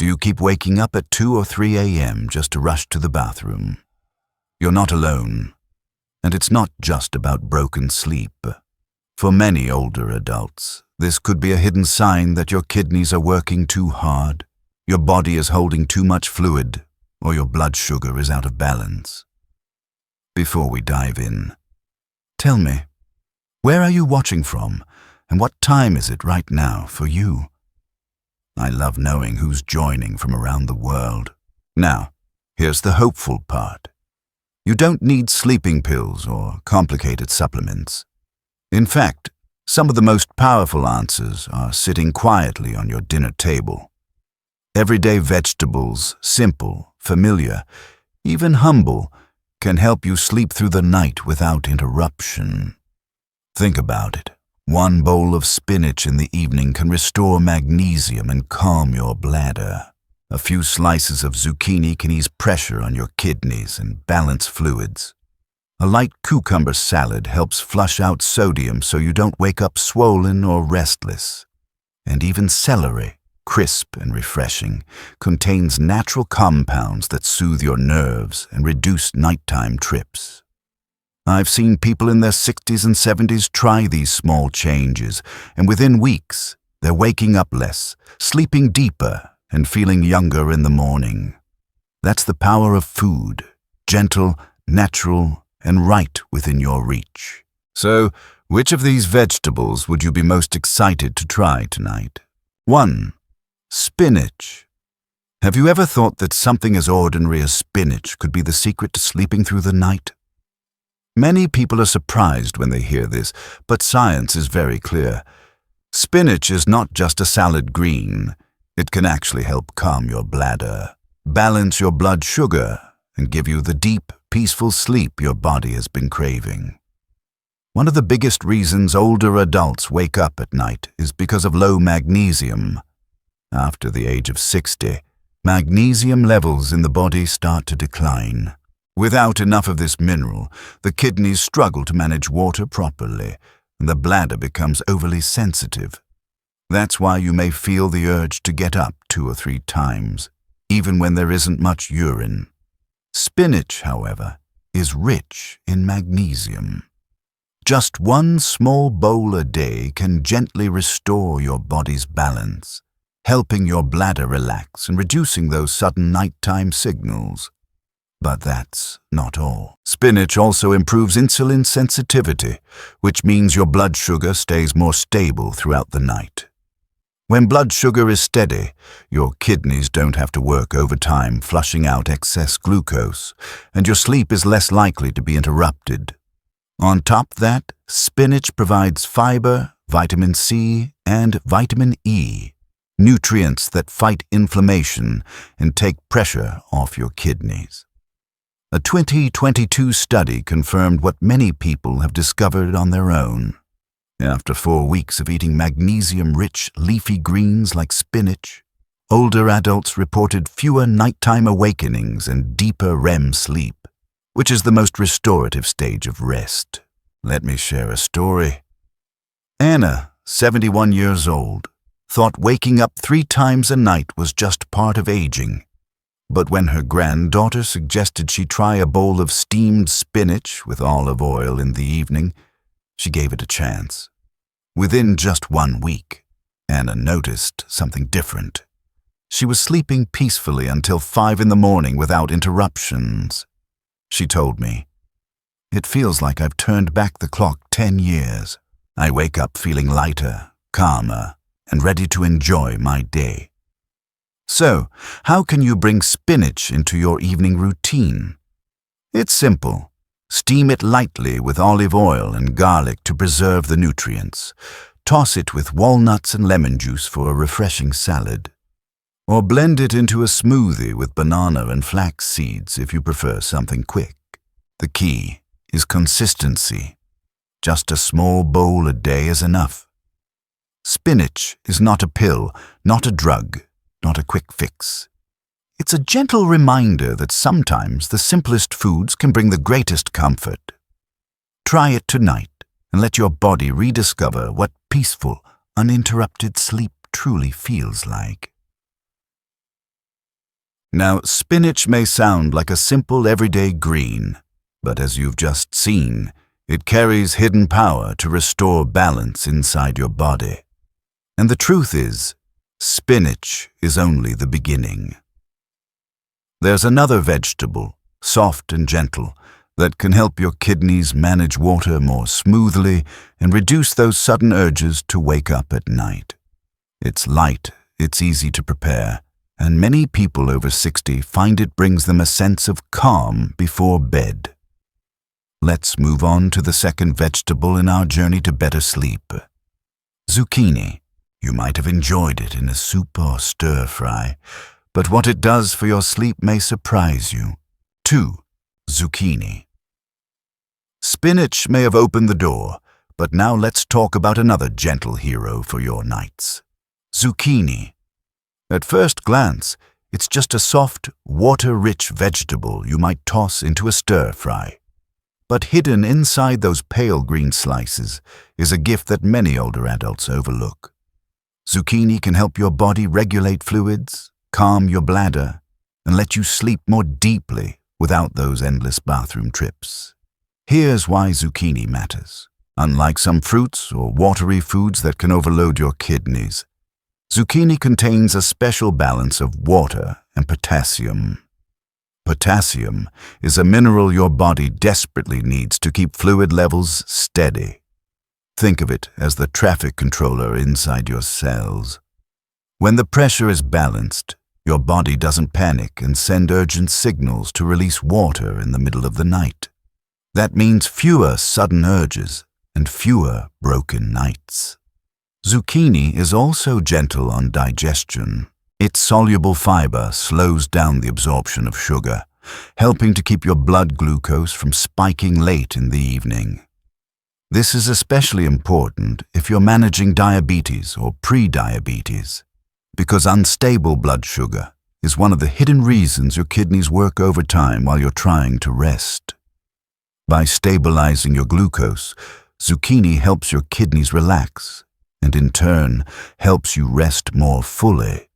you keep waking up at 2 or 3 a.m. just to rush to the bathroom? You're not alone. And it's not just about broken sleep. For many older adults, this could be a hidden sign that your kidneys are working too hard, your body is holding too much fluid, or your blood sugar is out of balance. Before we dive in, tell me, where are you watching from, and what time is it right now for you? I love knowing who's joining from around the world. Now, here's the hopeful part. You don't need sleeping pills or complicated supplements. In fact, some of the most powerful answers are sitting quietly on your dinner table. Everyday vegetables, simple, familiar, even humble, can help you sleep through the night without interruption. Think about it. One bowl of spinach in the evening can restore magnesium and calm your bladder. A few slices of zucchini can ease pressure on your kidneys and balance fluids. A light cucumber salad helps flush out sodium so you don't wake up swollen or restless. And even celery, crisp and refreshing, contains natural compounds that soothe your nerves and reduce nighttime trips. I've seen people in their 60s and 70s try these small changes, and within weeks, they're waking up less, sleeping deeper, and feeling younger in the morning. That's the power of food, gentle, natural, and right within your reach. So, which of these vegetables would you be most excited to try tonight? 1. Spinach. Have you ever thought that something as ordinary as spinach could be the secret to sleeping through the night? Many people are surprised when they hear this, but science is very clear. Spinach is not just a salad green. It can actually help calm your bladder, balance your blood sugar, and give you the deep, peaceful sleep your body has been craving. One of the biggest reasons older adults wake up at night is because of low magnesium. After the age of 60, magnesium levels in the body start to decline. Without enough of this mineral, the kidneys struggle to manage water properly, and the bladder becomes overly sensitive. That's why you may feel the urge to get up 2 or 3 times, even when there isn't much urine. Spinach, however, is rich in magnesium. Just one small bowl a day can gently restore your body's balance, helping your bladder relax and reducing those sudden nighttime signals. But that's not all. Spinach also improves insulin sensitivity, which means your blood sugar stays more stable throughout the night. When blood sugar is steady, your kidneys don't have to work overtime flushing out excess glucose, and your sleep is less likely to be interrupted. On top of that, spinach provides fiber, vitamin C, and vitamin E, nutrients that fight inflammation and take pressure off your kidneys. A 2022 study confirmed what many people have discovered on their own. After 4 weeks of eating magnesium-rich leafy greens like spinach, older adults reported fewer nighttime awakenings and deeper REM sleep, which is the most restorative stage of rest. Let me share a story. Anna, 71 years old, thought waking up 3 times a night was just part of aging. But when her granddaughter suggested she try a bowl of steamed spinach with olive oil in the evening, she gave it a chance. Within just 1 week, Anna noticed something different. She was sleeping peacefully until 5 in the morning without interruptions. She told me, "It feels like I've turned back the clock 10 years. I wake up feeling lighter, calmer, and ready to enjoy my day." So, how can you bring spinach into your evening routine? It's simple. Steam it lightly with olive oil and garlic to preserve the nutrients. Toss it with walnuts and lemon juice for a refreshing salad. Or blend it into a smoothie with banana and flax seeds if you prefer something quick. The key is consistency. Just a small bowl a day is enough. Spinach is not a pill, not a drug, not a quick fix. It's a gentle reminder that sometimes the simplest foods can bring the greatest comfort. Try it tonight and let your body rediscover what peaceful, uninterrupted sleep truly feels like. Now, spinach may sound like a simple everyday green, but as you've just seen, it carries hidden power to restore balance inside your body. And the truth is, spinach is only the beginning. There's another vegetable, soft and gentle, that can help your kidneys manage water more smoothly and reduce those sudden urges to wake up at night. It's light, it's easy to prepare, and many people over 60 find it brings them a sense of calm before bed. Let's move on to the second vegetable in our journey to better sleep. Zucchini. You might have enjoyed it in a soup or stir-fry, but what it does for your sleep may surprise you. 2. Zucchini. Spinach may have opened the door, but now let's talk about another gentle hero for your nights. Zucchini. At first glance, it's just a soft, water-rich vegetable you might toss into a stir-fry. But hidden inside those pale green slices is a gift that many older adults overlook. Zucchini can help your body regulate fluids, calm your bladder, and let you sleep more deeply without those endless bathroom trips. Here's why zucchini matters. Unlike some fruits or watery foods that can overload your kidneys, zucchini contains a special balance of water and potassium. Potassium is a mineral your body desperately needs to keep fluid levels steady. Think of it as the traffic controller inside your cells. When the pressure is balanced, your body doesn't panic and send urgent signals to release water in the middle of the night. That means fewer sudden urges and fewer broken nights. Zucchini is also gentle on digestion. Its soluble fiber slows down the absorption of sugar, helping to keep your blood glucose from spiking late in the evening. This is especially important if you're managing diabetes or pre-diabetes, because unstable blood sugar is one of the hidden reasons your kidneys work overtime while you're trying to rest. By stabilizing your glucose, zucchini helps your kidneys relax and in turn helps you rest more fully.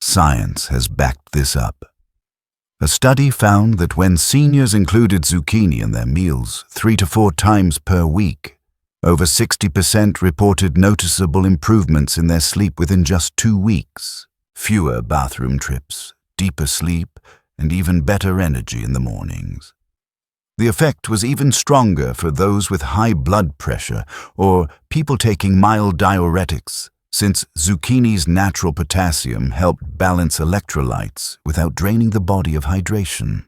Science has backed this up. A study found that when seniors included zucchini in their meals 3 to 4 times per week, over 60% reported noticeable improvements in their sleep within just 2 weeks, fewer bathroom trips, deeper sleep, and even better energy in the mornings. The effect was even stronger for those with high blood pressure or people taking mild diuretics, since zucchini's natural potassium helped balance electrolytes without draining the body of hydration.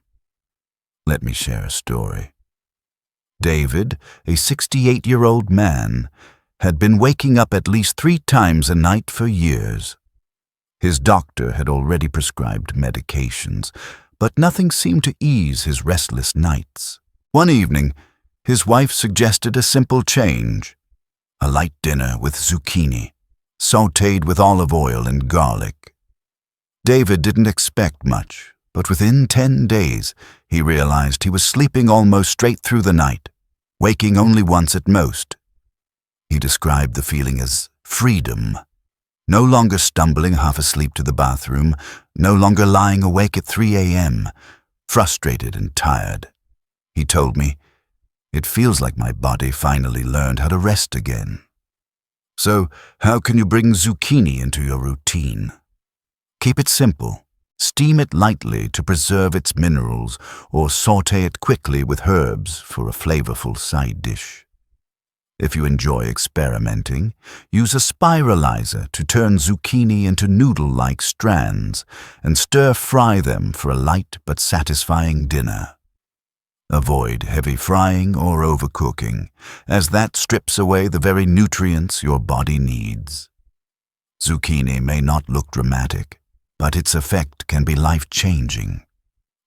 Let me share a story. David, a 68-year-old man, had been waking up at least 3 times a night for years. His doctor had already prescribed medications, but nothing seemed to ease his restless nights. One evening, his wife suggested a simple change: a light dinner with zucchini, sautéed with olive oil and garlic. David didn't expect much, but within 10 days, he realized he was sleeping almost straight through the night, waking only once at most. He described the feeling as freedom. No longer stumbling half asleep to the bathroom, no longer lying awake at 3 a.m., frustrated and tired. He told me, "It feels like my body finally learned how to rest again." So, how can you bring zucchini into your routine? Keep it simple. Steam it lightly to preserve its minerals, or sauté it quickly with herbs for a flavorful side dish. If you enjoy experimenting, use a spiralizer to turn zucchini into noodle-like strands and stir-fry them for a light but satisfying dinner. Avoid heavy frying or overcooking, as that strips away the very nutrients your body needs. Zucchini may not look dramatic, but its effect can be life-changing.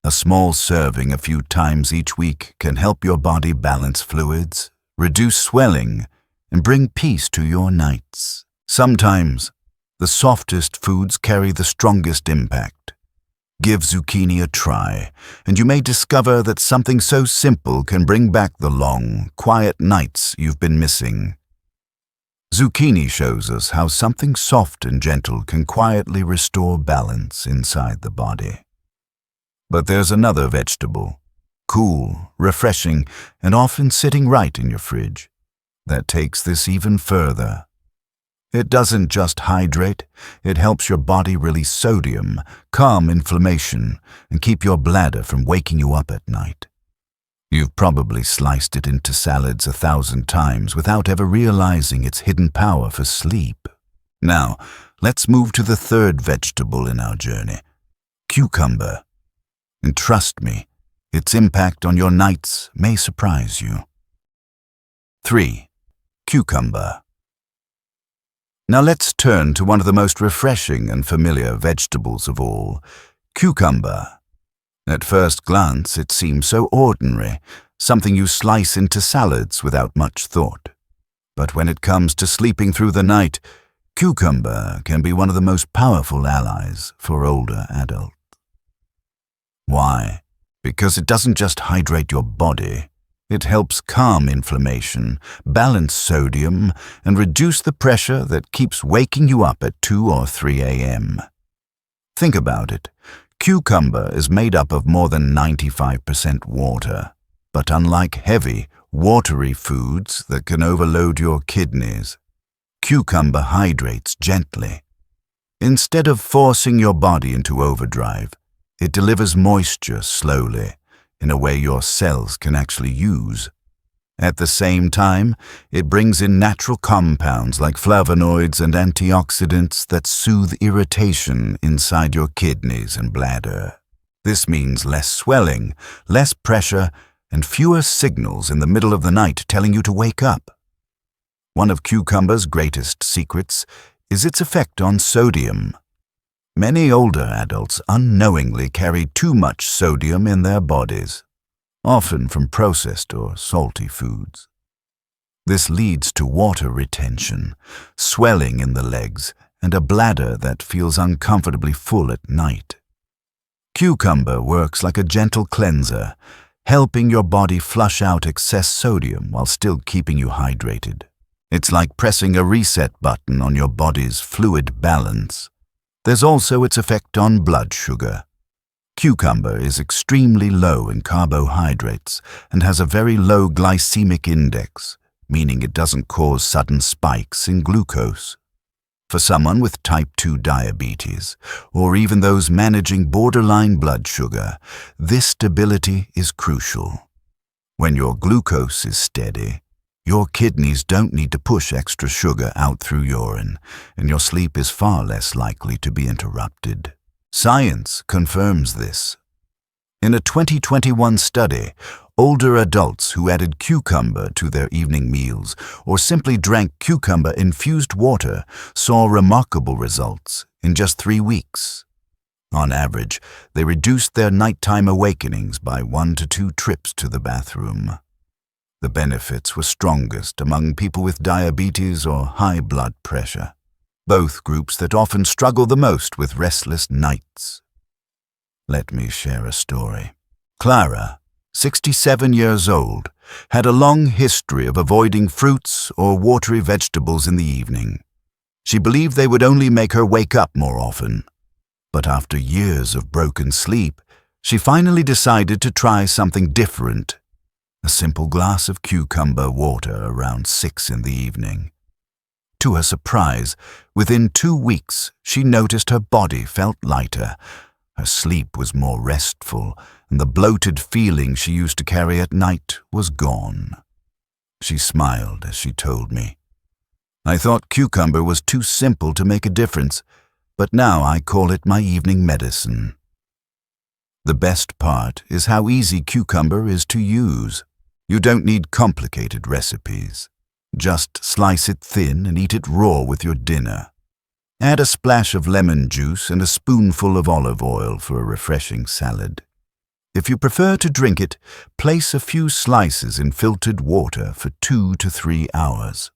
A small serving a few times each week can help your body balance fluids, reduce swelling, and bring peace to your nights. Sometimes, the softest foods carry the strongest impact. Give zucchini a try, and you may discover that something so simple can bring back the long, quiet nights you've been missing. Zucchini shows us how something soft and gentle can quietly restore balance inside the body. But there's another vegetable, cool, refreshing, and often sitting right in your fridge, that takes this even further. It doesn't just hydrate, it helps your body release sodium, calm inflammation, and keep your bladder from waking you up at night. You've probably sliced it into salads 1,000 times without ever realizing its hidden power for sleep. Now, let's move to the third vegetable in our journey, cucumber. And trust me, its impact on your nights may surprise you. 3. Cucumber. Now let's turn to one of the most refreshing and familiar vegetables of all, cucumber. At first glance, it seems so ordinary, something you slice into salads without much thought. But when it comes to sleeping through the night, cucumber can be one of the most powerful allies for older adults. Why? Because it doesn't just hydrate your body. It helps calm inflammation, balance sodium, and reduce the pressure that keeps waking you up at 2 or 3 a.m. Think about it. Cucumber is made up of more than 95% water, but unlike heavy, watery foods that can overload your kidneys, cucumber hydrates gently. Instead of forcing your body into overdrive, it delivers moisture slowly, in a way your cells can actually use. At the same time, it brings in natural compounds like flavonoids and antioxidants that soothe irritation inside your kidneys and bladder. This means less swelling, less pressure, and fewer signals in the middle of the night telling you to wake up. One of cucumber's greatest secrets is its effect on sodium. Many older adults unknowingly carry too much sodium in their bodies, often from processed or salty foods. This leads to water retention, swelling in the legs, and a bladder that feels uncomfortably full at night. Cucumber works like a gentle cleanser, helping your body flush out excess sodium while still keeping you hydrated. It's like pressing a reset button on your body's fluid balance. There's also its effect on blood sugar. Cucumber is extremely low in carbohydrates and has a very low glycemic index, meaning it doesn't cause sudden spikes in glucose. For someone with type 2 diabetes, or even those managing borderline blood sugar, this stability is crucial. When your glucose is steady, your kidneys don't need to push extra sugar out through urine, and your sleep is far less likely to be interrupted. Science confirms this. In a 2021 study, older adults who added cucumber to their evening meals or simply drank cucumber-infused water saw remarkable results in just 3 weeks. On average, they reduced their nighttime awakenings by 1 to 2 trips to the bathroom. The benefits were strongest among people with diabetes or high blood pressure, both groups that often struggle the most with restless nights. Let me share a story. Clara, 67 years old, had a long history of avoiding fruits or watery vegetables in the evening. She believed they would only make her wake up more often. But after years of broken sleep, she finally decided to try something different. A simple glass of cucumber water around 6 in the evening. To her surprise, within 2 weeks, she noticed her body felt lighter. Her sleep was more restful, and the bloated feeling she used to carry at night was gone. She smiled as she told me, "I thought cucumber was too simple to make a difference, but now I call it my evening medicine." The best part is how easy cucumber is to use. You don't need complicated recipes. Just slice it thin and eat it raw with your dinner. Add a splash of lemon juice and a spoonful of olive oil for a refreshing salad. If you prefer to drink it, place a few slices in filtered water for 2 to 3 hours.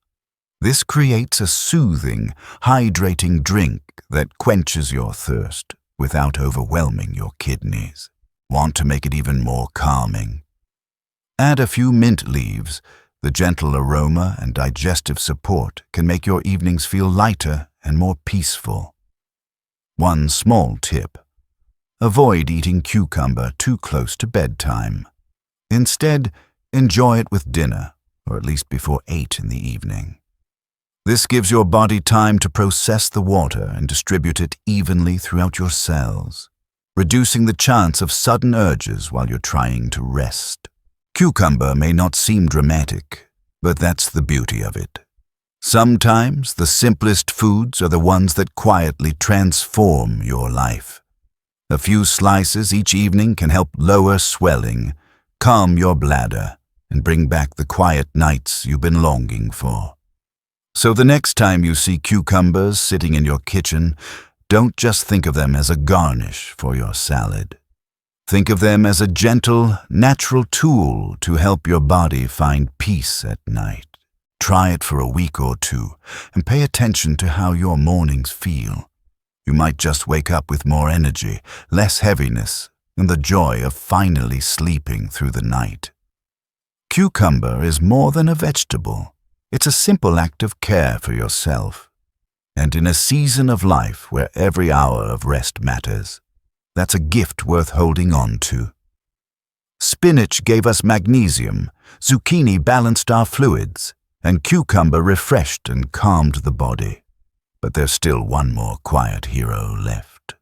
This creates a soothing, hydrating drink that quenches your thirst without overwhelming your kidneys. Want to make it even more calming? Add a few mint leaves, The gentle aroma and digestive support can make your evenings feel lighter and more peaceful. One small tip: avoid eating cucumber too close to bedtime. Instead, enjoy it with dinner, or at least before 8 in the evening. This gives your body time to process the water and distribute it evenly throughout your cells, reducing the chance of sudden urges while you're trying to rest. Cucumber may not seem dramatic, but that's the beauty of it. Sometimes the simplest foods are the ones that quietly transform your life. A few slices each evening can help lower swelling, calm your bladder, and bring back the quiet nights you've been longing for. So the next time you see cucumbers sitting in your kitchen, don't just think of them as a garnish for your salad. Think of them as a gentle, natural tool to help your body find peace at night. Try it for a week or two and pay attention to how your mornings feel. You might just wake up with more energy, less heaviness, and the joy of finally sleeping through the night. Cucumber is more than a vegetable. It's a simple act of care for yourself. And in a season of life where every hour of rest matters, that's a gift worth holding on to. Spinach gave us magnesium, zucchini balanced our fluids, and cucumber refreshed and calmed the body. But there's still one more quiet hero left.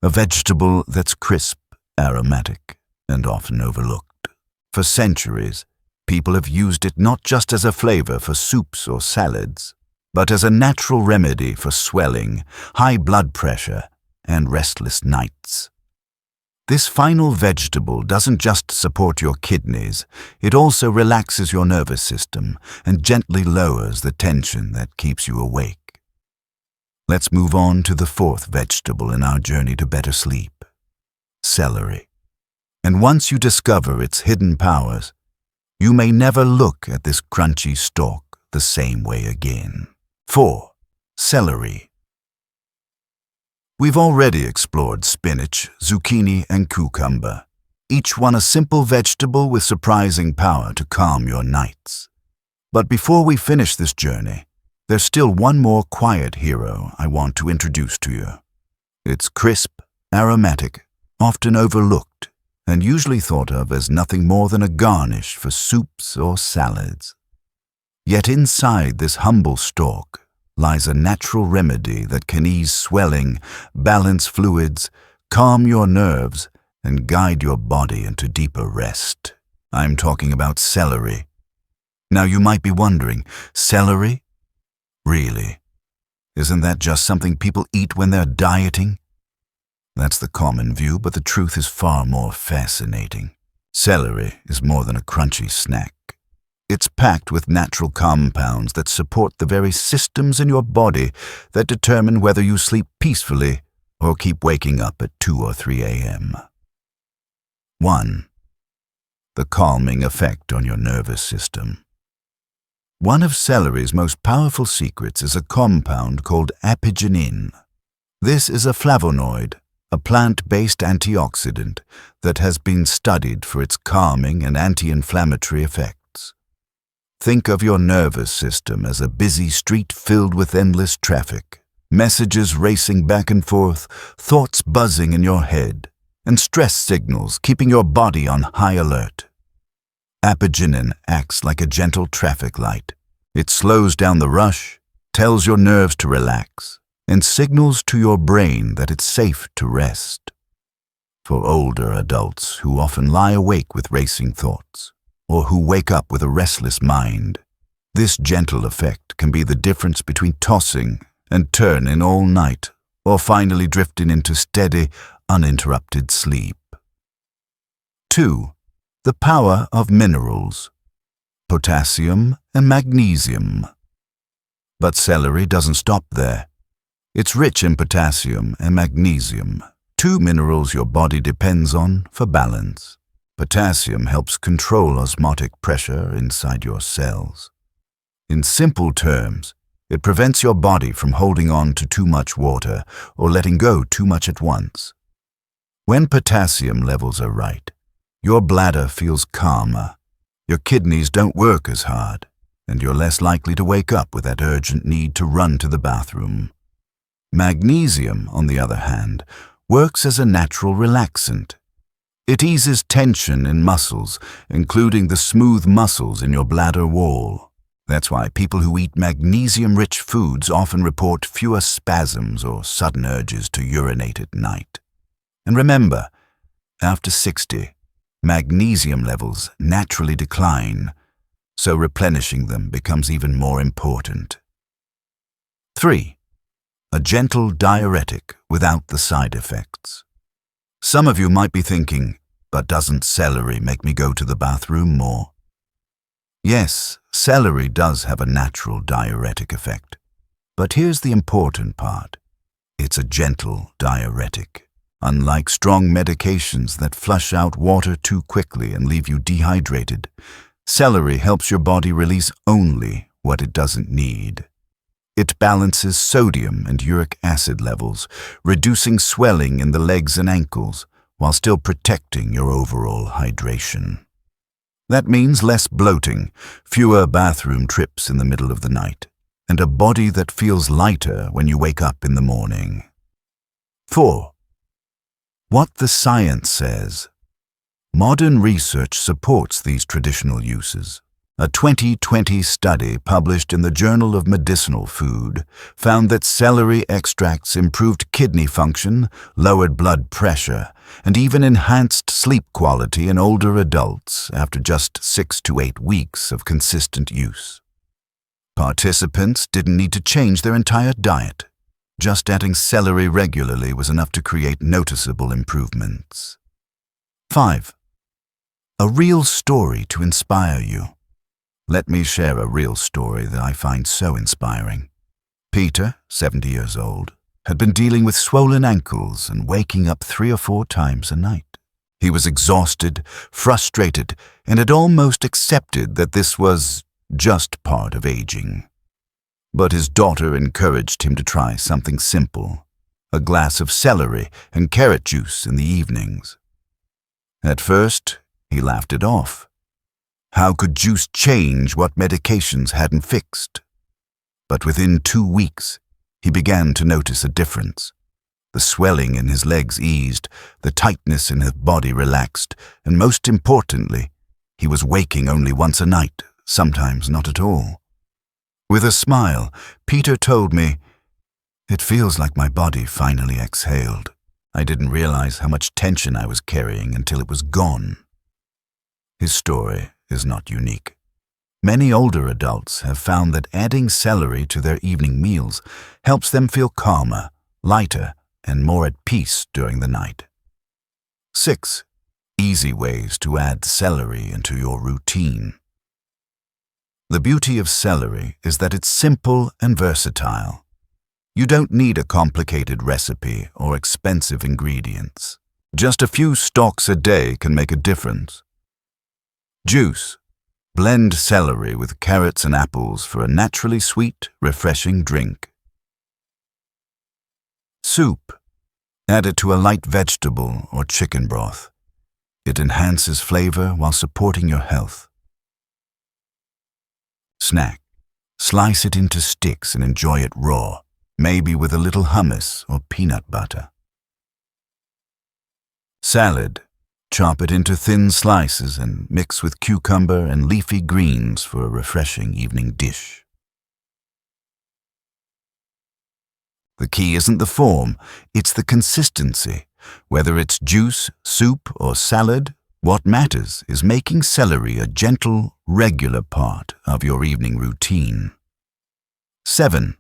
A vegetable that's crisp, aromatic, and often overlooked. For centuries, people have used it not just as a flavor for soups or salads, but as a natural remedy for swelling, high blood pressure, and restless nights. This final vegetable doesn't just support your kidneys, it also relaxes your nervous system and gently lowers the tension that keeps you awake. Let's move on to the fourth vegetable in our journey to better sleep: celery. And once you discover its hidden powers, you may never look at this crunchy stalk the same way again. 4. Celery. We've already explored spinach, zucchini, and cucumber, each one a simple vegetable with surprising power to calm your nights. But before we finish this journey, there's still one more quiet hero I want to introduce to you. It's crisp, aromatic, often overlooked, and usually thought of as nothing more than a garnish for soups or salads. Yet inside this humble stalk lies a natural remedy that can ease swelling, balance fluids, calm your nerves, and guide your body into deeper rest. I'm talking about celery. Now you might be wondering, celery? Really? Isn't that just something people eat when they're dieting? That's the common view, but the truth is far more fascinating. Celery is more than a crunchy snack. It's packed with natural compounds that support the very systems in your body that determine whether you sleep peacefully or keep waking up at 2 or 3 a.m. 1. The calming effect on your nervous system. One of celery's most powerful secrets is a compound called apigenin. This is a flavonoid, a plant-based antioxidant that has been studied for its calming and anti-inflammatory effects. Think of your nervous system as a busy street filled with endless traffic, messages racing back and forth, thoughts buzzing in your head, and stress signals keeping your body on high alert. Apigenin acts like a gentle traffic light. It slows down the rush, tells your nerves to relax, and signals to your brain that it's safe to rest. For older adults who often lie awake with racing thoughts, or who wake up with a restless mind, this gentle effect can be the difference between tossing and turning all night or finally drifting into steady, uninterrupted sleep. 2. The power of minerals: potassium and magnesium. But celery doesn't stop there. It's rich in potassium and magnesium, two minerals your body depends on for balance. Potassium helps control osmotic pressure inside your cells. In simple terms, it prevents your body from holding on to too much water or letting go too much at once. When potassium levels are right, your bladder feels calmer, Your kidneys don't work as hard, and you're less likely to wake up with that urgent need to run to the bathroom. Magnesium, on the other hand, works as a natural relaxant. It eases tension in muscles, including the smooth muscles in your bladder wall. That's why people who eat magnesium-rich foods often report fewer spasms or sudden urges to urinate at night. And remember, after 60, magnesium levels naturally decline, so replenishing them becomes even more important. 3. A gentle diuretic without the side effects. Some of you might be thinking, but doesn't celery make me go to the bathroom more? Yes, celery does have a natural diuretic effect. But here's the important part. It's a gentle diuretic. Unlike strong medications that flush out water too quickly and leave you dehydrated, celery helps your body release only what it doesn't need. It balances sodium and uric acid levels, reducing swelling in the legs and ankles, while still protecting your overall hydration. That means less bloating, fewer bathroom trips in the middle of the night, and a body that feels lighter when you wake up in the morning. 4. What the science says. Modern research supports these traditional uses. A 2020 study published in the Journal of Medicinal Food found that celery extracts improved kidney function, lowered blood pressure, and even enhanced sleep quality in older adults after just 6 to 8 weeks of consistent use. Participants didn't need to change their entire diet. Just adding celery regularly was enough to create noticeable improvements. 5. A real story to inspire you. Let me share a real story that I find so inspiring. Peter, 70 years old, had been dealing with swollen ankles and waking up 3 or 4 times a night. He was exhausted, frustrated, and had almost accepted that this was just part of aging. But his daughter encouraged him to try something simple, a glass of celery and carrot juice in the evenings. At first, he laughed it off. How could juice change what medications hadn't fixed? But within 2 weeks, he began to notice a difference. The swelling in his legs eased, the tightness in his body relaxed, and most importantly, he was waking only once a night, sometimes not at all. With a smile, Peter told me, "It feels like my body finally exhaled. I didn't realize how much tension I was carrying until it was gone." His story is not unique. Many older adults have found that adding celery to their evening meals helps them feel calmer, lighter, and more at peace during the night. 6. Easy ways to add celery into your routine. The beauty of celery is that it's simple and versatile. You don't need a complicated recipe or expensive ingredients. Just a few stalks a day can make a difference. Juice. Blend celery with carrots and apples for a naturally sweet, refreshing drink. Soup. Add it to a light vegetable or chicken broth. It enhances flavor while supporting your health. Snack. Slice it into sticks and enjoy it raw, maybe with a little hummus or peanut butter. Salad. Chop it into thin slices and mix with cucumber and leafy greens for a refreshing evening dish. The key isn't the form, it's the consistency. Whether it's juice, soup, or salad, what matters is making celery a gentle, regular part of your evening routine. 7.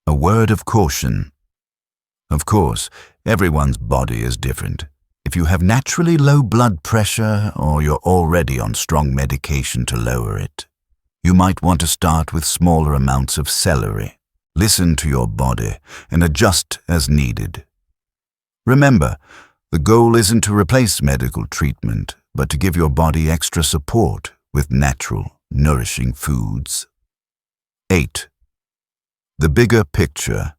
A word of caution. Of course, everyone's body is different. If you have naturally low blood pressure or you're already on strong medication to lower it, you might want to start with smaller amounts of celery. Listen to your body and adjust as needed. Remember, the goal isn't to replace medical treatment, but to give your body extra support with natural, nourishing foods. 8. The bigger picture.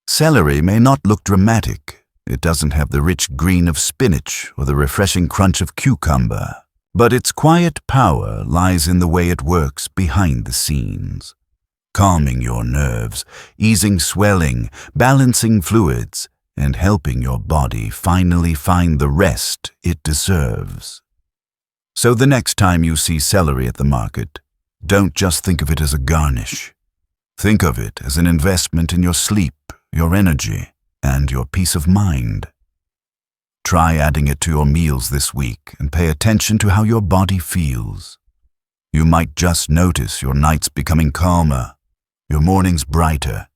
Celery may not look dramatic. It doesn't have the rich green of spinach or the refreshing crunch of cucumber, But its quiet power lies in the way it works behind the scenes, calming your nerves, easing swelling, balancing fluids, and helping your body finally find the rest it deserves. So the next time you see celery at the market, don't just think of it as a garnish. Think of it as an investment in your sleep, your energy, and your peace of mind. Try adding it to your meals this week and pay attention to how your body feels. You might just notice your nights becoming calmer, your mornings brighter,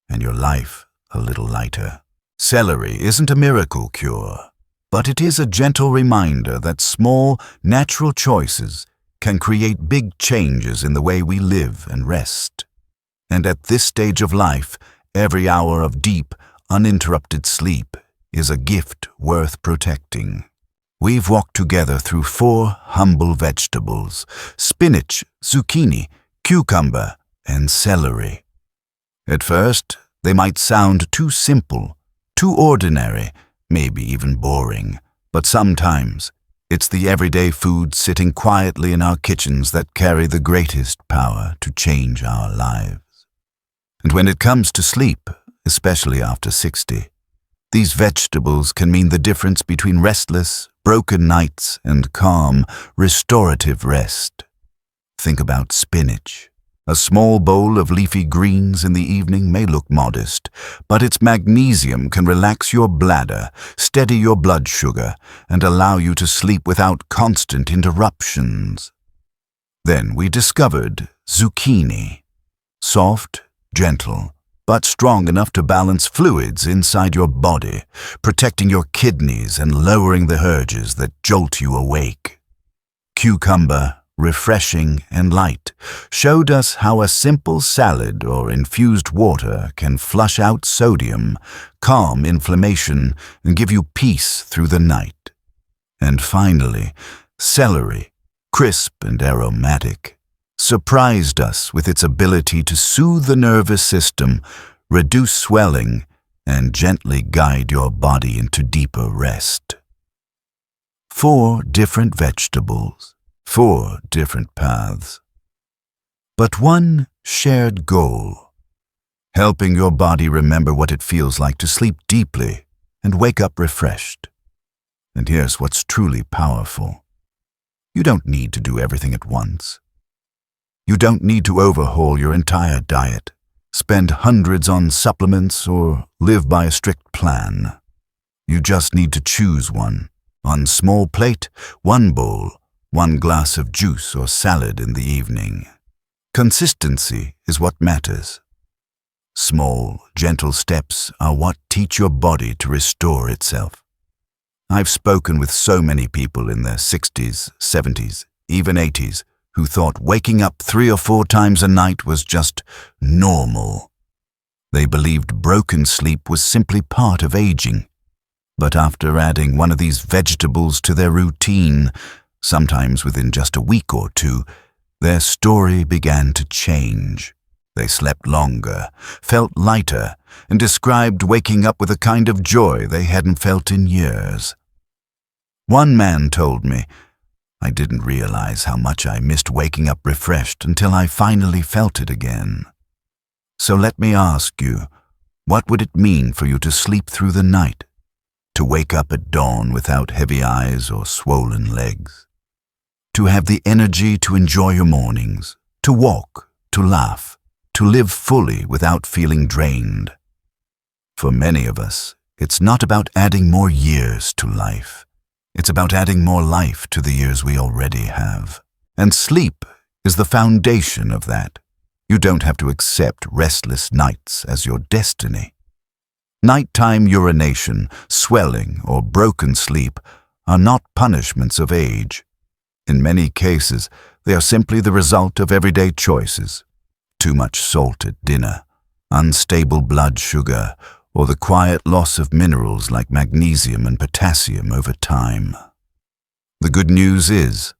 and your life a little lighter. Celery isn't a miracle cure, but it is a gentle reminder that small, natural choices can create big changes in the way we live and rest. And at this stage of life, every hour of deep, uninterrupted sleep is a gift worth protecting. We've walked together through 4 humble vegetables: spinach, zucchini, cucumber, and celery. At first, they might sound too simple, too ordinary, maybe even boring, but sometimes it's the everyday food sitting quietly in our kitchens that carry the greatest power to change our lives. And when it comes to sleep, especially after 60, these vegetables can mean the difference between restless, broken nights and calm, restorative rest. Think about spinach. A small bowl of leafy greens in the evening may look modest, but its magnesium can relax your bladder, steady your blood sugar, and allow you to sleep without constant interruptions. Then we discovered zucchini. Soft, gentle, but strong enough to balance fluids inside your body, protecting your kidneys and lowering the urges that jolt you awake. Cucumber, refreshing and light, showed us how a simple salad or infused water can flush out sodium, calm inflammation, and give you peace through the night. And finally, celery, crisp and aromatic, surprised us with its ability to soothe the nervous system, reduce swelling, and gently guide your body into deeper rest. 4 different vegetables, 4 different paths, but one shared goal: helping your body remember what it feels like to sleep deeply and wake up refreshed. And here's what's truly powerful. You don't need to do everything at once. You don't need to overhaul your entire diet, spend hundreds on supplements, or live by a strict plan. You just need to choose one small plate, 1 bowl, 1 glass of juice or salad in the evening. Consistency is what matters. Small, gentle steps are what teach your body to restore itself. I've spoken with so many people in their 60s, 70s, even 80s, who thought waking up 3 or 4 times a night was just normal. They believed broken sleep was simply part of aging. But after adding one of these vegetables to their routine, sometimes within just a week or 2, their story began to change. They slept longer, felt lighter, and described waking up with a kind of joy they hadn't felt in years. One man told me, "I didn't realize how much I missed waking up refreshed until I finally felt it again." So let me ask you, what would it mean for you to sleep through the night? To wake up at dawn without heavy eyes or swollen legs? To have the energy to enjoy your mornings, to walk, to laugh, to live fully without feeling drained? For many of us, it's not about adding more years to life. It's about adding more life to the years we already have. And sleep is the foundation of that. You don't have to accept restless nights as your destiny. Nighttime urination, swelling, or broken sleep are not punishments of age. In many cases, they are simply the result of everyday choices. Too much salt at dinner, unstable blood sugar, or the quiet loss of minerals like magnesium and potassium over time. The good news is,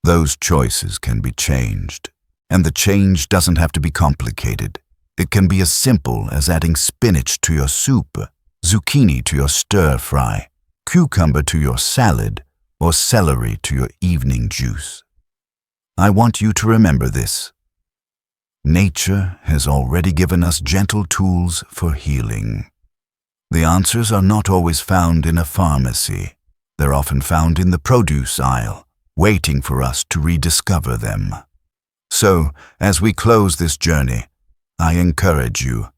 those choices can be changed, and the change doesn't have to be complicated. It can be as simple as adding spinach to your soup, zucchini to your stir-fry, cucumber to your salad, or celery to your evening juice. I want you to remember this. Nature has already given us gentle tools for healing. The answers are not always found in a pharmacy. They're often found in the produce aisle, waiting for us to rediscover them. So, as we close this journey, I encourage you,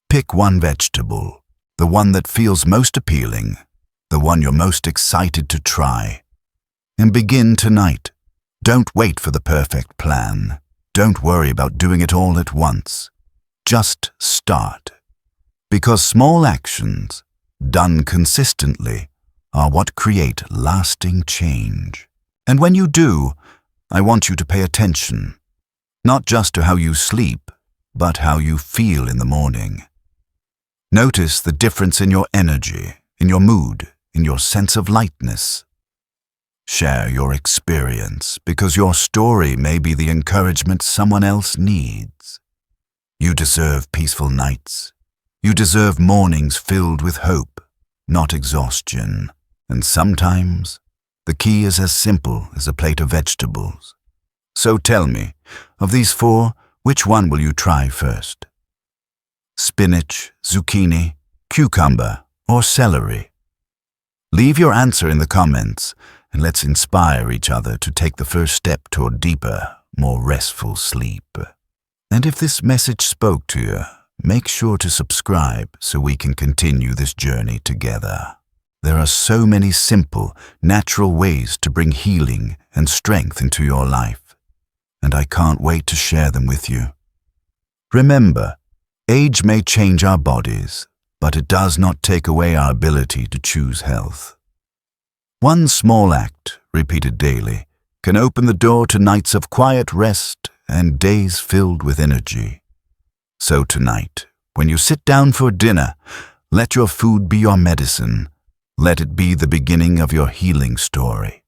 pick one vegetable, the one that feels most appealing, the one you're most excited to try, and begin tonight. Don't wait for the perfect plan. Don't worry about doing it all at once. Just start. Because small actions, done consistently, are what create lasting change. And when you do, I want you to pay attention, not just to how you sleep, but how you feel in the morning. Notice the difference in your energy, in your mood, in your sense of lightness. Share your experience, because your story may be the encouragement someone else needs. You deserve peaceful nights. You deserve mornings filled with hope, not exhaustion. And sometimes, the key is as simple as a plate of vegetables. So tell me, of these 4, which one will you try first? Spinach, zucchini, cucumber, or celery? Leave your answer in the comments, and let's inspire each other to take the first step toward deeper, more restful sleep. And if this message spoke to you, make sure to subscribe so we can continue this journey together. There are so many simple, natural ways to bring healing and strength into your life, and I can't wait to share them with you. Remember, age may change our bodies, but it does not take away our ability to choose health. One small act, repeated daily, can open the door to nights of quiet rest and days filled with energy. So tonight, when you sit down for dinner, let your food be your medicine. Let it be the beginning of your healing story.